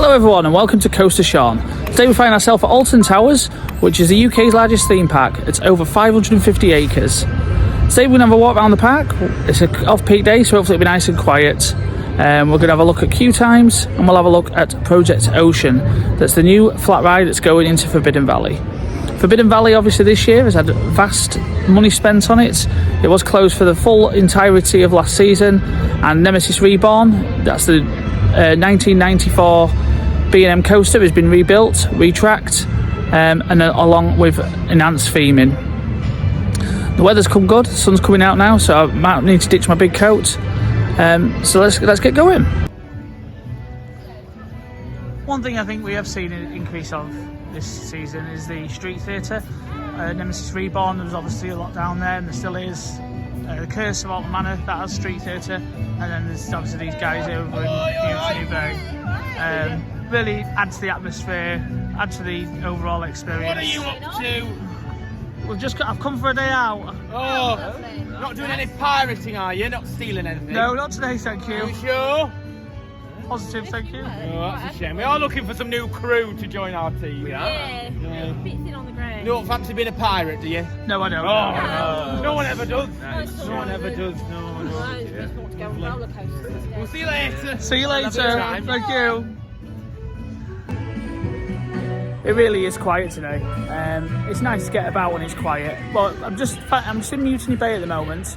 Hello everyone and welcome to Coast to Sean. Today we find ourselves at Alton Towers, which is the UK's largest theme park. It's over 550 acres. Today we're going to have a walk around the park. It's an off-peak day, so hopefully it'll be nice and quiet. We're going to have a look at queue times and we'll have a look at Project Ocean. That's the new flat ride that's going into Forbidden Valley. Forbidden Valley obviously this year has had vast money spent on it. It was closed for the full entirety of last season, and Nemesis Reborn, that's the 1994 B&M coaster, has been rebuilt, retracked, and along with enhanced theming. The weather's come good, the sun's coming out now, so I might need to ditch my big coat. So let's get going. One thing I think we have seen an increase of this season is the street theatre. Nemesis Reborn, there was obviously a lot down there, and there still is. The Curse of Alton Manor, that has street theatre, and then there's obviously these guys over in New Bay. Really add to the atmosphere, add to the overall experience. What are you up to? I've come for a day out. Oh, not doing any pirating, are you? Not stealing anything? No, not today, thank you. Are you sure? Positive, thank you. Oh, that's a shame. We are looking for some new crew to join our team. We are. Yeah. Bits in on the ground. You don't fancy being a pirate, do you? No, I don't. Oh, no one ever does. No one ever does. No, it's want to go on roller coasters. We'll see you later. See you later. Time. Thank you. It really is quiet today. It's nice to get about when it's quiet. But I'm just in Mutiny Bay at the moment.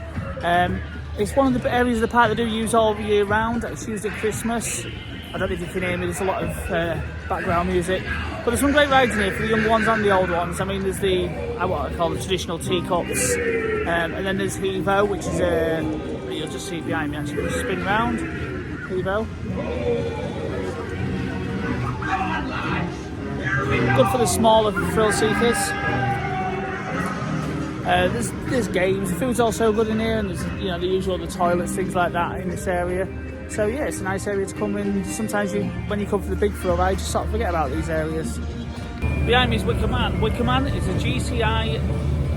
It's one of the areas of the park they do use all year round. It's used at Christmas. I don't know if you can hear me, there's a lot of background music. But there's some great rides in here for the young ones and the old ones. I mean, there's what I call the traditional teacups. And then there's Hevo, which is you'll just see it behind me actually, just spin round. Hevo. Good for the smaller thrill seekers. There's games. The food's also good in here, and there's the usual the toilets, things like that in this area. So yeah, it's a nice area to come in. Sometimes when you come for the big thrill ride, you sort of forget about these areas. Behind me is Wickerman. Wickerman is a GCI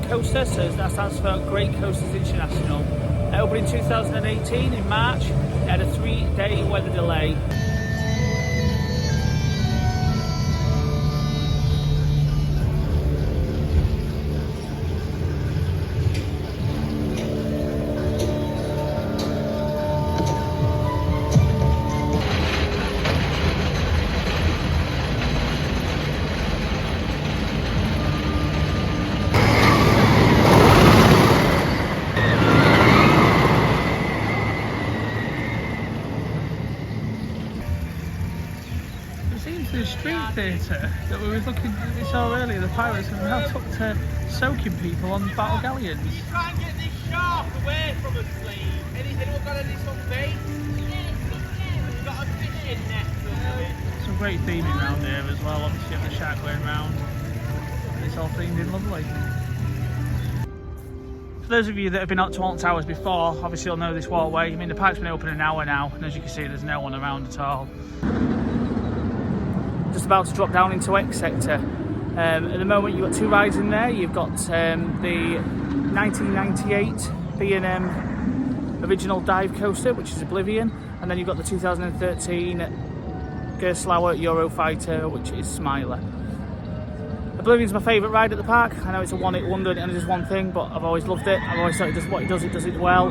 coaster, so that stands for Great Coasters International. It opened in 2018 in March. It had a 3-day weather delay. The street theatre that we were looking at we saw earlier, the pirates have now took to soaking people on battle galleons. You try and get this shark away from us, please. Anyone got any sort of bait? We've got a fishing net. Some great theming around here as well, obviously have the shark going round. It's all themed in lovely. For those of you that have been out to Alton Towers before, obviously you'll know this walkway. I mean, the park's been open an hour now, and as you can see there's no one around at all. Just about to drop down into X sector. At the moment you've got two rides in there. You've got the 1998 B&M original dive coaster, which is Oblivion, and then you've got the 2013 Gerstlauer Eurofighter, which is Smiler. Oblivion's my favourite ride at the park. I know it's a one-hit wonder and it only does one thing, but I've always loved it. I've always thought it does it well.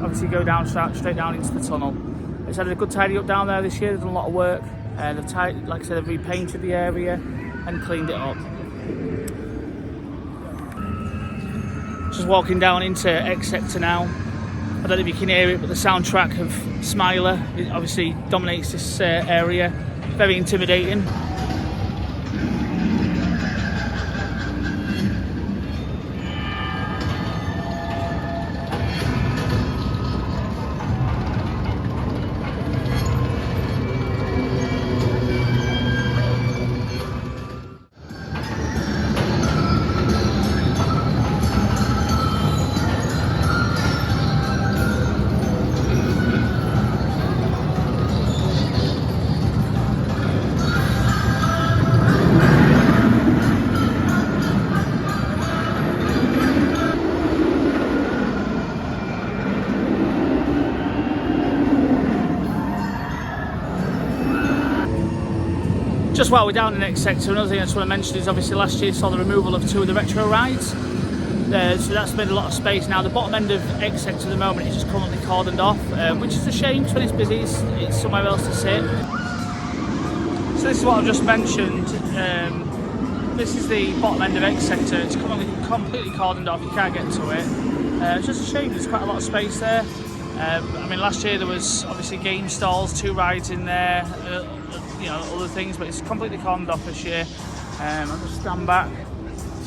Obviously you go down straight down into the tunnel. It's had a good tidy up down there this year. They've done a lot of work. Like I said, they've repainted the area and cleaned it up. Just walking down into X sector now. I don't know if you can hear it, but the soundtrack of Smiler obviously dominates this area. Very intimidating. Just while we're down in the next sector, another thing I just want to mention is obviously last year saw the removal of 2 of the retro rides. So that's made a lot of space. Now the bottom end of X sector at the moment is just currently cordoned off, which is a shame because when it's busy it's somewhere else to sit. So this is what I've just mentioned. This is the bottom end of X sector. It's currently completely cordoned off, you can't get to it. It's just a shame, there's quite a lot of space there. I mean, last year there was obviously game stalls, 2 rides in there, you know, other things, but it's completely cordoned off this year. I'll just stand back,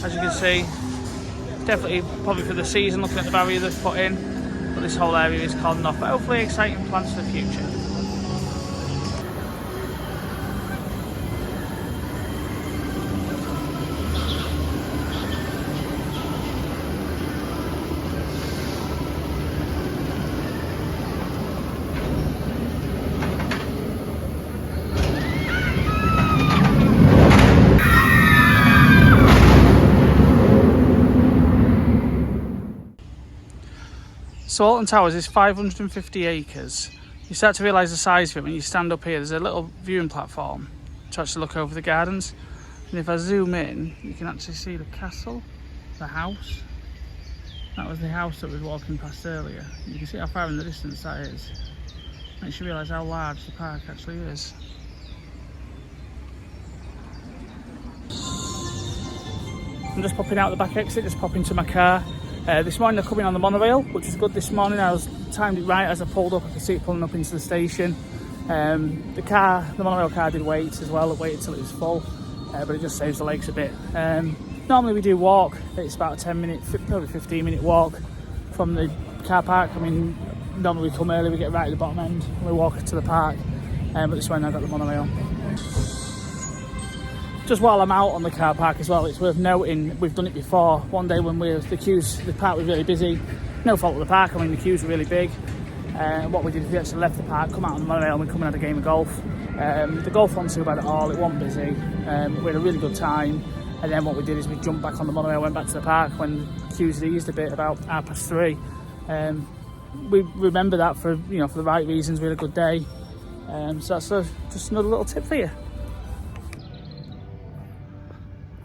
as you can see. Definitely probably for the season, looking at the barrier they've put in, but this whole area is cordoned off. But hopefully exciting plans for the future. So Alton Towers is 550 acres. You start to realise the size of it when you stand up here. There's a little viewing platform to actually look over the gardens. And if I zoom in, you can actually see the castle, the house. That was the house that we were walking past earlier. You can see how far in the distance that is. Makes you realise how large the park actually is. I'm just popping out the back exit, just popping to my car. This morning they're coming on the monorail, which is good this morning. I was timed it right as I pulled up. I could see it pulling up into the station. The monorail car did wait as well. It waited till it was full, but it just saves the legs a bit. Normally we do walk. It's about a 10-minute, probably 15-minute walk from the car park. I mean, normally we come early, we get right at the bottom end, and we walk to the park. But this morning I got the monorail. Just while I'm out on the car park as well, it's worth noting we've done it before. One day when the park was really busy, no fault of the park, I mean the queues were really big. What we did is we actually left the park, come out on the monorail and we come and had a game of golf. The golf wasn't too bad at all, it wasn't busy. We had a really good time, and then what we did is we jumped back on the monorail, went back to the park when the queues had eased a bit, about 3:30. We remember that for the right reasons. We had a good day. So that's just another little tip for you.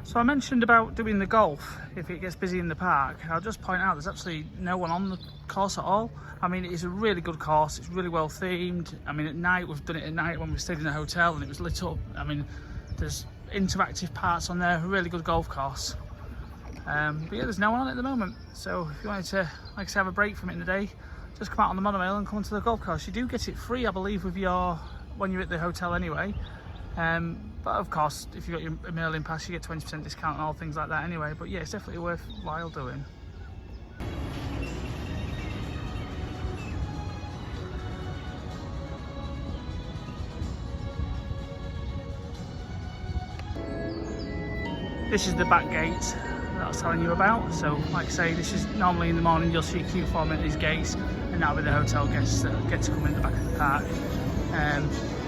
So I mentioned about doing the golf if it gets busy in the park. I'll just point out there's actually no one on the course at all. I mean, it is a really good course, it's really well themed. I mean, at night, we've done it at night when we stayed in a hotel and it was lit up. I mean, there's interactive parts on there, a really good golf course. But yeah, there's no one on it at the moment. So if you wanted to, like I say, have a break from it in the day, just come out on the monorail and come to the golf course. You do get it free, I believe, when you're at the hotel anyway. But of course, if you've got your Merlin pass, you get 20% discount and all things like that anyway. But yeah, it's definitely worthwhile doing. This is the back gate that I was telling you about. So like I say, this is normally in the morning you'll see a queue forming at these gates, and that'll be the hotel guests that get to come in the back of the park.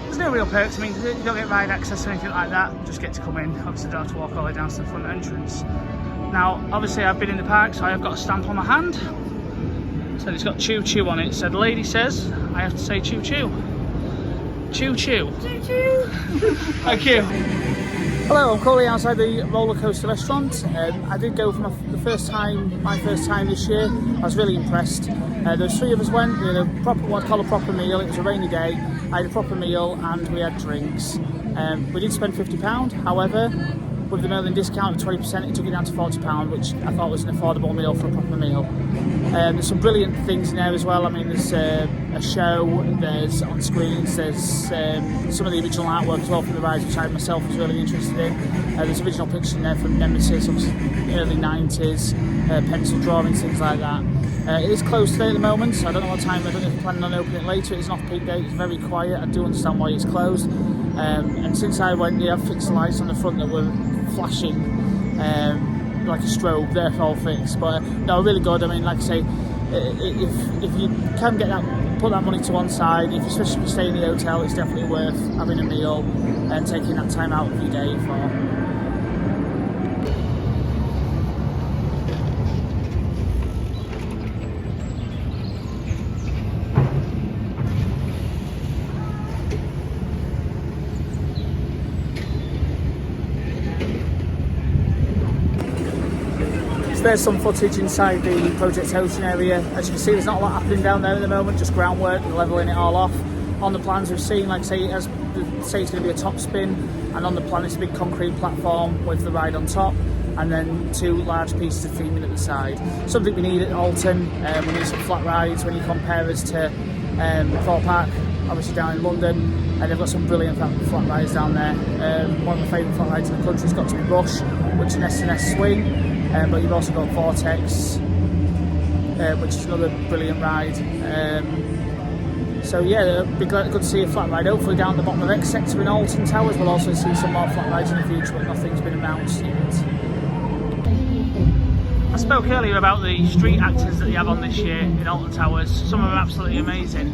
There's no real perks. I mean, you don't get ride access or anything like that. You just get to come in. Obviously, you don't have to walk all the way down to the front entrance. Now, obviously, I've been in the park, so I have got a stamp on my hand. So it's got choo choo on it. So the lady says I have to say choo choo. Choo choo. Choo choo. Thank you. Hello, I'm currently outside the roller coaster restaurant. I did go for my first time this year. I was really impressed. There's 3 of us went. We had a what I call a proper meal. It was a rainy day. I had a proper meal and we had drinks. We did spend £50. However, with the Merlin discount at 20%, it took it down to £40, which I thought was an affordable meal for a proper meal. There's some brilliant things in there as well. I mean, there's a show, there's on screens, there's some of the original artwork as well from the rides, which I myself was really interested in. There's original pictures in there from Nemesis, obviously early 90s, pencil drawings, things like that. It is closed today at the moment, so I don't know what time. I don't know if you're planning on opening it later. It's an off-peak day, it's very quiet. I do understand why it's closed. And since I went, they have fixed the lights on the front that were flashing like a strobe. They're all fixed, but no, really good. I mean, like I say, if you can get that, put that money to one side, especially if you stay in the hotel, it's definitely worth having a meal and taking that time out of your day for. there's some footage inside the Project Ocean area. As you can see, there's not a lot happening down there at the moment, just groundwork and levelling it all off. On the plans we've seen, like say, it's going to be a top spin, and on the plan it's a big concrete platform with the ride on top, and then 2 large pieces of theming at the side. Something we need at Alton. We need some flat rides when you compare us to Thorpe Park, obviously down in London, and they've got some brilliant flat rides down there. One of my favourite flat rides in the country has got to be Rush, which is an S&S swing, but you've also got Vortex, which is another brilliant ride. So yeah, it'd be good to see a flat ride. Hopefully down the bottom of X sector in Alton Towers we'll also see some more flat rides in the future, but nothing's been announced yet. I spoke earlier about the street actors that they have on this year in Alton Towers. Some of them are absolutely amazing.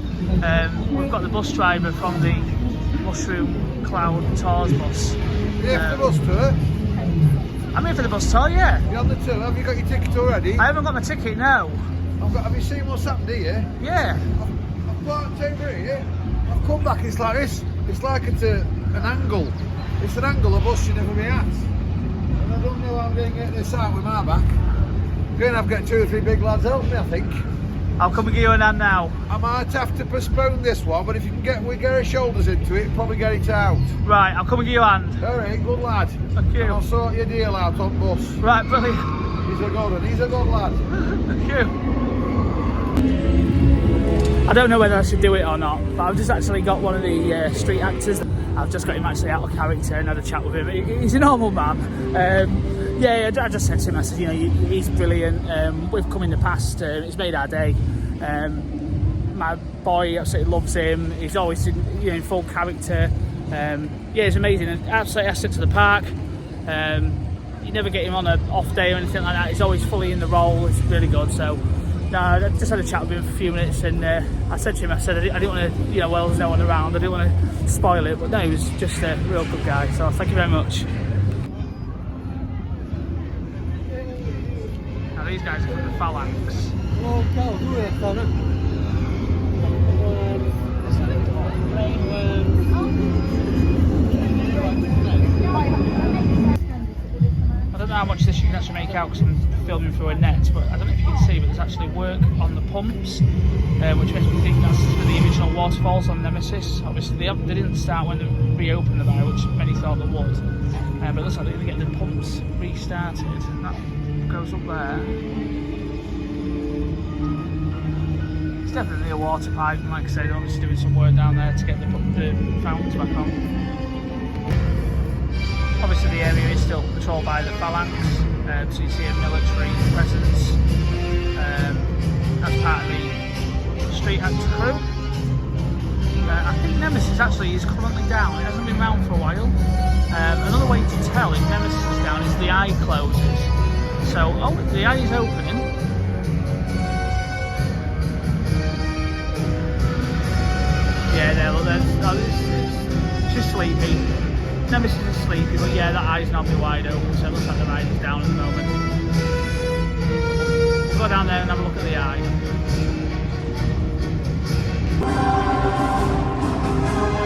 We've got the bus driver from the Mushroom Cloud Tours bus. Yeah, for the bus tour? I'm here for the bus tour, yeah. You're on the tour, have you got your ticket already? I haven't got my ticket, no. Have you seen what's happened here? Yeah. I've parked over here. I've come back, it's like this. It's like it's an angle. It's an angle of bus you never be at. And I don't know how I'm going to get this out with my back. I'm going to have to get 2 or 3 big lads help me, I think. I'll come and give you an hand now. I might have to postpone this one, but if you can get our shoulders into it, probably get it out. Right, I'll come and give you a hand. Alright, good lad. Thank you. And I'll sort your deal out on bus. Right, brilliant. He's a good one, he's a good lad. Thank you. I don't know whether I should do it or not, but I've just actually got one of the street actors. I've just got him actually out of character and had a chat with him. He's a normal man. Yeah, I just said to him, I said, you know, he's brilliant. We've come in the past, it's made our day. My boy absolutely loves him. He's always in full character. Yeah, he's amazing. Absolutely asset to the park. You never get him on an off day or anything like that. He's always fully in the role. It's really good. So, no, I just had a chat with him for a few minutes, and I said to him, I didn't want to, well, there's no one around. I didn't want to spoil it, but no, he was just a real good guy. So, thank you very much. Now, these guys are from the Phalanx. I don't know how much of this you can actually make out because I'm filming through a net, but I don't know if you can see, but there's actually work on the pumps, which makes me think that's for the original waterfalls on Nemesis. Obviously they didn't start when they reopened the bar, which many thought they would, but it looks like they're going to get the pumps restarted. That goes up there. It's definitely a water pipe, and like I say, they're obviously doing some work down there to get the fountains back on. Obviously the area is still patrolled by the Phalanx, so you see a military presence as part of the street actor crew. I think Nemesis actually is currently down, it hasn't been round for a while. Another way to tell if Nemesis is down is the eye closes. So, the eye is opening. Yeah, there, look, she's sleepy. Nemesis is sleepy, but yeah, that eye's not been wide open, so it looks like the ride is down at the moment. Go down there and have a look at the eye.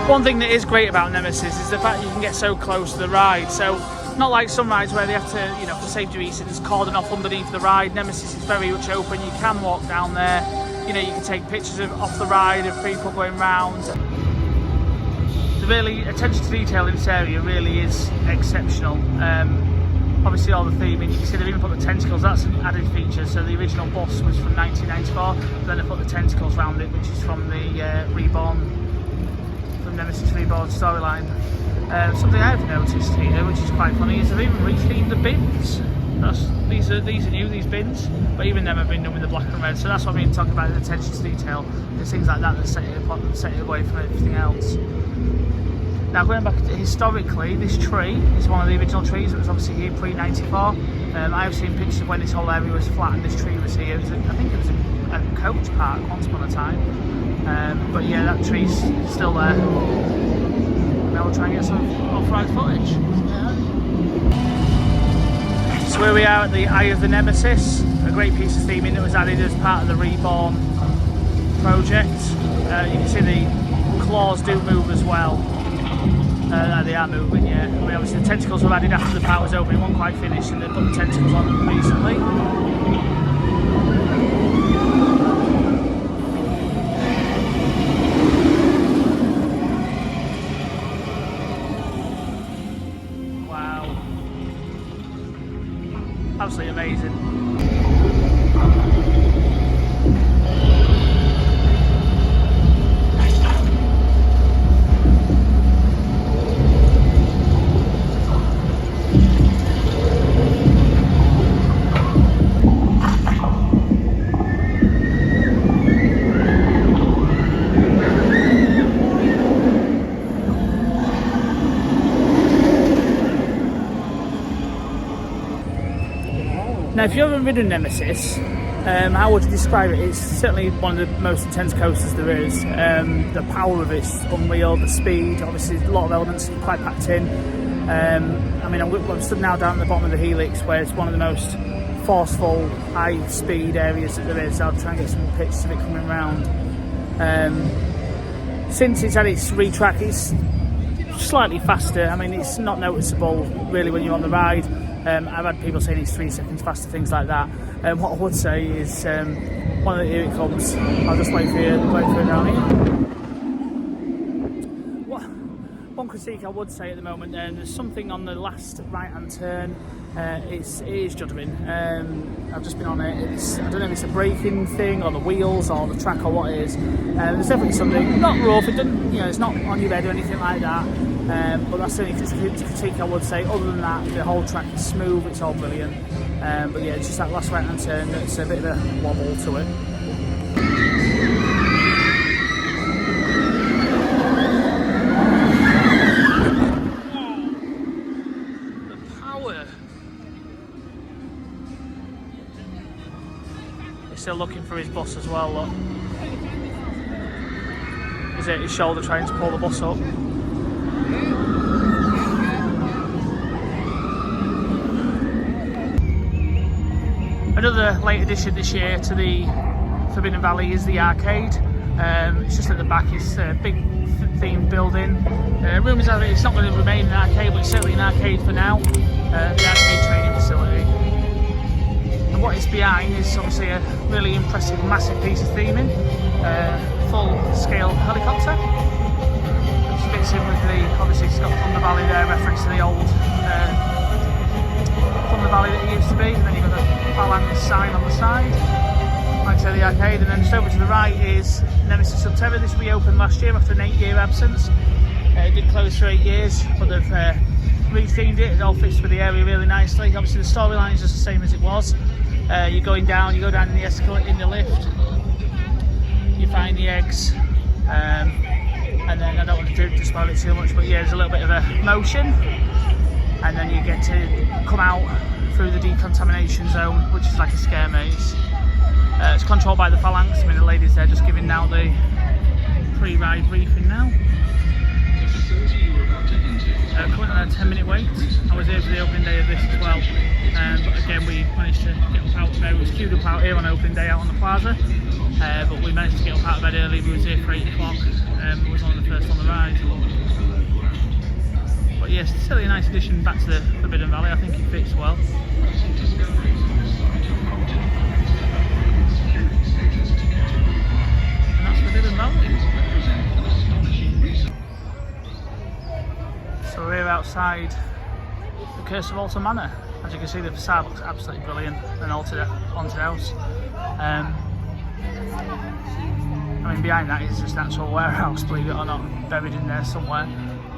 One thing that is great about Nemesis is the fact you can get so close to the ride. So, not like some rides where they have to, for safety reasons, cordon off underneath the ride. Nemesis is very much open. You can walk down there. You can take pictures off the ride of people going round. The really attention to detail in this area really is exceptional. Obviously all the theming, you can see they've even put the tentacles, that's an added feature. So the original bus was from 1994, then they put the tentacles around it, which is from the Reborn, from Nemesis Reborn storyline. Something I've noticed here, which is quite funny, is they've even rethemed the bins. These are new, these bins, but even them have been done with the black and red. So that's what I mean talking about the attention to detail. There's things like that that set it away from everything else. Now going back to historically, this tree is one of the original trees that was obviously here pre-94. I have seen pictures of when this whole area was flat and this tree was here. I think it was a coach park once upon a time. But yeah, that tree's still there. Now we'll try and get some off-ride footage. So where we are at the Eye of the Nemesis, a great piece of theming that was added as part of the Reborn project. You can see the claws do move as well. They are moving, yeah. I mean, obviously the tentacles were added after the part was open. It wasn't quite finished, and they put the tentacles on them recently. Wow. Absolutely amazing. Now, if you haven't ridden Nemesis, how would you describe it? It's certainly one of the most intense coasters there is. The power of it's unreal, the speed, obviously a lot of elements quite packed in. I mean, I'm stood now down at the bottom of the Helix, where it's one of the most forceful, high-speed areas that there is. I'll try and get some pictures of it coming round. Since it's had its retrack, it's slightly faster. I mean, it's not noticeable really when you're on the ride. I've had people saying it's 3 seconds faster, things like that. What I would say is, here it comes. I'll just wait for it down here. One critique I would say at the moment, there's something on the last right-hand turn. It is juddering. I've just been on it. I don't know if it's a braking thing or the wheels or the track or what it is. There's definitely something not rough. It doesn't, it's not on your bed or anything like that. But that's the only critique I would say. Other than that, the whole track is smooth. It's all brilliant. But yeah, it's just that last right-hand turn that's a bit of a wobble to it. Still looking for his bus as well, look. He's at his shoulder trying to pull the bus up. Another late addition this year to the Forbidden Valley is the arcade. It's just at the back, it's a big themed building. Rumours have it it's not going to remain an arcade, but it's certainly an arcade for now. The arcade training facility. And what it's behind is obviously a really impressive, massive piece of theming, full-scale helicopter, which fits in with obviously it's got Thunder Valley there, reference to the old Thunder Valley that it used to be, and then you've got the Phalanx sign on the side, like I say, the arcade, and then just over to the right is Nemesis Subterra. This reopened last year after an 8-year absence. It did close for 8 years, but they've rethemed it. It all fits with the area really nicely. Obviously the storyline is just the same as it was. You're going down, you go down in the escalator, in the lift, you find the eggs, and then I don't want to spoil it too much, but yeah, there's a little bit of a motion, and then you get to come out through the decontamination zone, which is like a scare maze. It's controlled by the Phalanx. I mean, the lady's there just giving now the pre-ride briefing now. Currently on a 10-minute wait. I was here for the opening day of this as well, but again we managed to get up out there. We was queued up out here on opening day out on the plaza, but we managed to get up out of bed early. We was here for 8 o'clock. We was one of the first on the ride. But yes, it's still a nice addition back to the Forbidden Valley. I think it fits well. And that's Forbidden Valley. So we're here outside the Curse of Alton Manor. As you can see, the facade looks absolutely brilliant, an haunted house. I mean, behind that is just an actual warehouse, believe it or not, buried in there somewhere.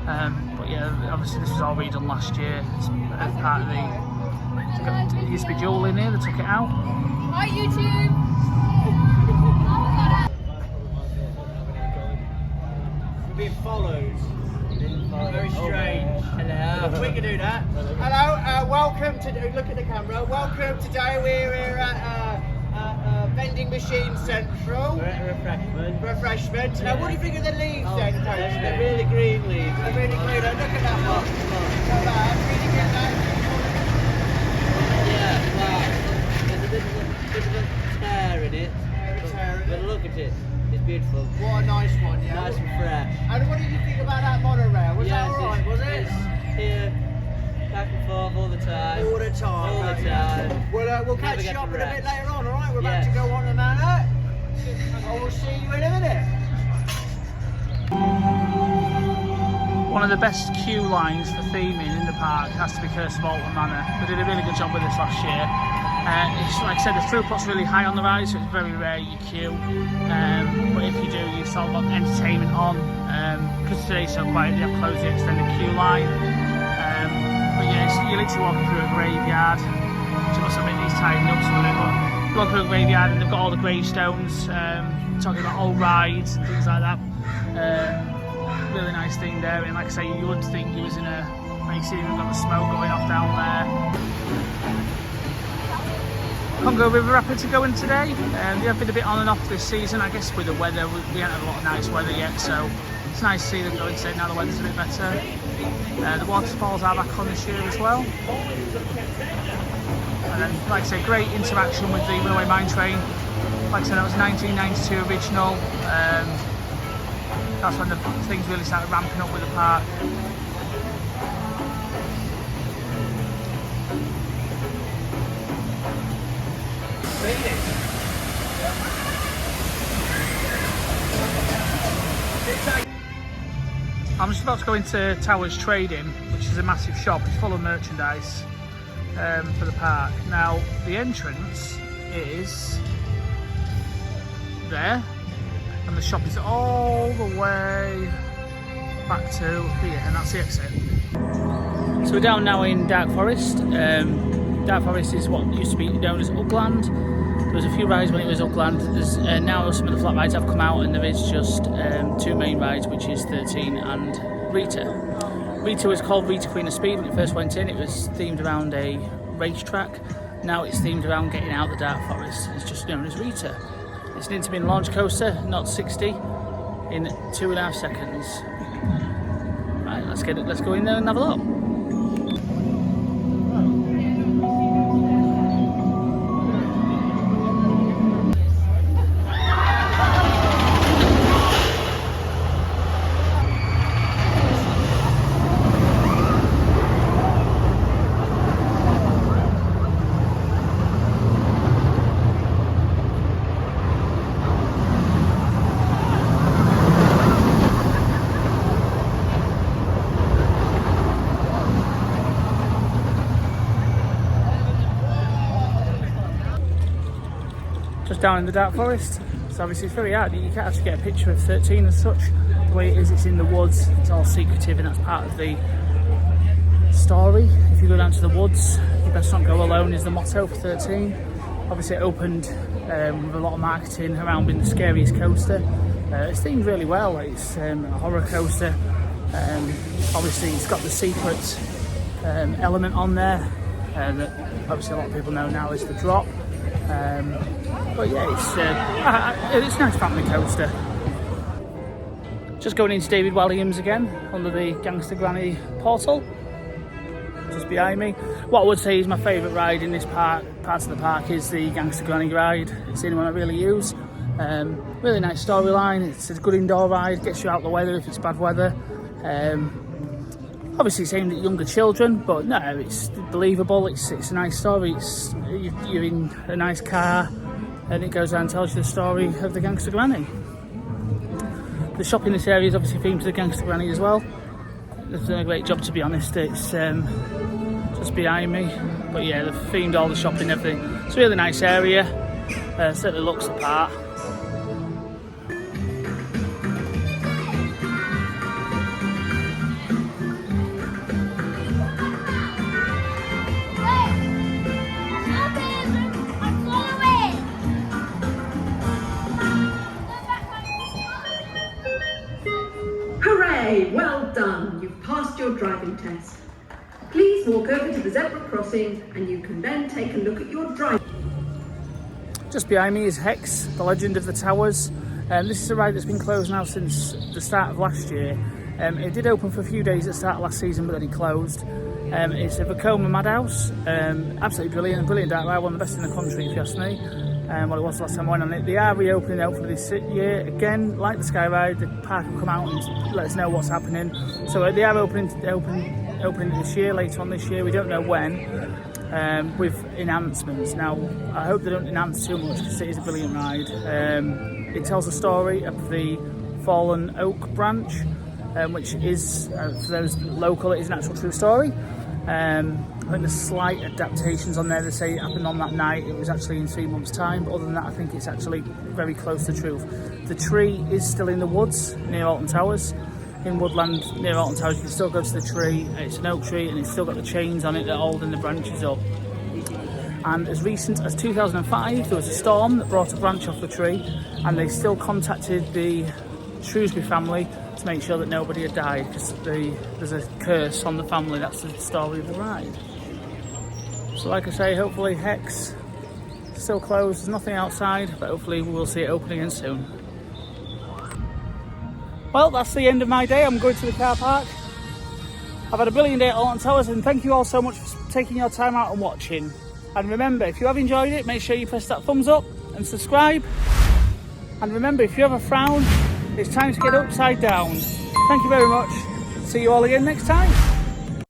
But yeah, obviously this was all redone last year as part of the... There used to be Jewel in here, they took it out. Hi YouTube! We're being followed. Very strange. Hello. We can do that. Hello, welcome to, look at the camera, welcome today, we're here at Vending Machine Central. We're at refreshment. Now what do you think of the leaves then, Coach? They're really green leaves. They're really green, look at that one. Look at that, really get that. Yeah, wow. There's a bit of a tear in it. But look at it. It's beautiful. What a nice one, yeah. Nice and fresh. And what did you think about that monorail? Was that alright? we'll catch you up a bit later on, alright? We're about to go on the manor. I will see you in a minute. One of the best queue lines for theming in the park has to be Curse of Alton Manor. They did a really good job with this last year. It's, like I said, the throughput's really high on the ride, so it's very rare you queue. But if you do, you sort of got entertainment on. Because today's so quiet, they have closed the extended queue line. But yeah, you're literally walking through a graveyard. So I must admit, these tidying up some of it, but you walk through a graveyard and they've got all the gravestones, talking about old rides and things like that. Really nice thing there, and like I say, you would think he was in a, when you see him, got the smoke going off down there. Congo River Rapids are going today. They have been a bit on and off this season, I guess with the weather. We haven't had a lot of nice weather yet, so it's nice to see them going today now the weather's a bit better. The waterfalls are back on this year as well. And then, like I say, great interaction with the Runaway Mine Train. Like I said, that was 1992 original. That's when the things really started ramping up with the park. I'm just about to go into Towers Trading, which is a massive shop. It's full of merchandise for the park. Now, the entrance is there, and the shop is all the way back to here, and that's the exit. So we're down now in Dark Forest. Dark Forest is what used to be known as Upland. There was a few rides when it was Upland. There's now some of the flat rides have come out, and there is just two main rides, which is 13 and Rita. Rita was called Rita Queen of Speed when it first went in. It was themed around a racetrack. Now it's themed around getting out of the Dark Forest. It's just known as Rita. It's an Intamin launch coaster, not 60, in 2.5 seconds. Right, let's go in there and have a look. Just down in the Dark Forest, so obviously it's very hard. You can't actually get a picture of 13 as such. The way it is, it's in the woods, it's all secretive, and that's part of the story. If you go down to the woods, you best not go alone is the motto for 13. Obviously it opened with a lot of marketing around being the scariest coaster. It's themed really well. It's a horror coaster. Obviously it's got the secret element on there that obviously a lot of people know now is the drop. But yeah, it's a nice family coaster. Just going into David Walliams again under the Gangster Granny portal, just behind me. What I would say is my favourite ride in this part of the park is the Gangster Granny ride. It's the only one I really use. Really nice storyline. It's a good indoor ride, gets you out of the weather if it's bad weather. Obviously it's aimed at younger children, but no, it's believable. It's a nice story. You're in a nice car, and it goes around and tells you the story of the Gangster Granny. The shop in this area is obviously themed to the Gangster Granny as well. They've done a great job, to be honest. It's just behind me, but yeah, they've themed all the shopping and everything. It's a really nice area. Certainly looks the part. Hooray! Well done! You've passed your driving test. Please walk over to the zebra crossing and you can then take a look at your driving. Just behind me is Hex, the Legend of the Towers. This is a ride that's been closed now since the start of last year. It did open for a few days at the start of last season, but then it closed. It's a Vekoma Madhouse. Absolutely brilliant, a brilliant dark ride, one of the best in the country if you ask me. What it was last time I went on it. They are reopening out for this year. Again, like the Sky Ride, the park will come out and let us know what's happening. So they are opening this year, later on this year. We don't know when. with enhancements. Now, I hope they don't enhance too much because it is a brilliant ride. It tells the story of the fallen oak branch, which is, for those local, it is an actual true story. I think there's slight adaptations on there. They say it happened on that night. It was actually in 3 months' time, but other than that, I think it's actually very close to the truth. The tree is still in the woods near Alton Towers. In woodland near Alton Towers, you can still go to the tree. It's an oak tree and it's still got the chains on it that are holding the branches up. And as recent as 2005, there was a storm that brought a branch off the tree, and they still contacted the Shrewsbury family to make sure that nobody had died, because there's a curse on the family. That's the story of the ride. So like I say, hopefully Hex still closed, there's nothing outside, but hopefully we'll see it open again soon. Well, that's the end of my day. I'm going to the car park. I've had a brilliant day at Alton Towers, and thank you all so much for taking your time out and watching. And remember, if you have enjoyed it, make sure you press that thumbs up and subscribe. And remember, if you have a frown, it's time to get upside down. Thank you very much. See you all again next time.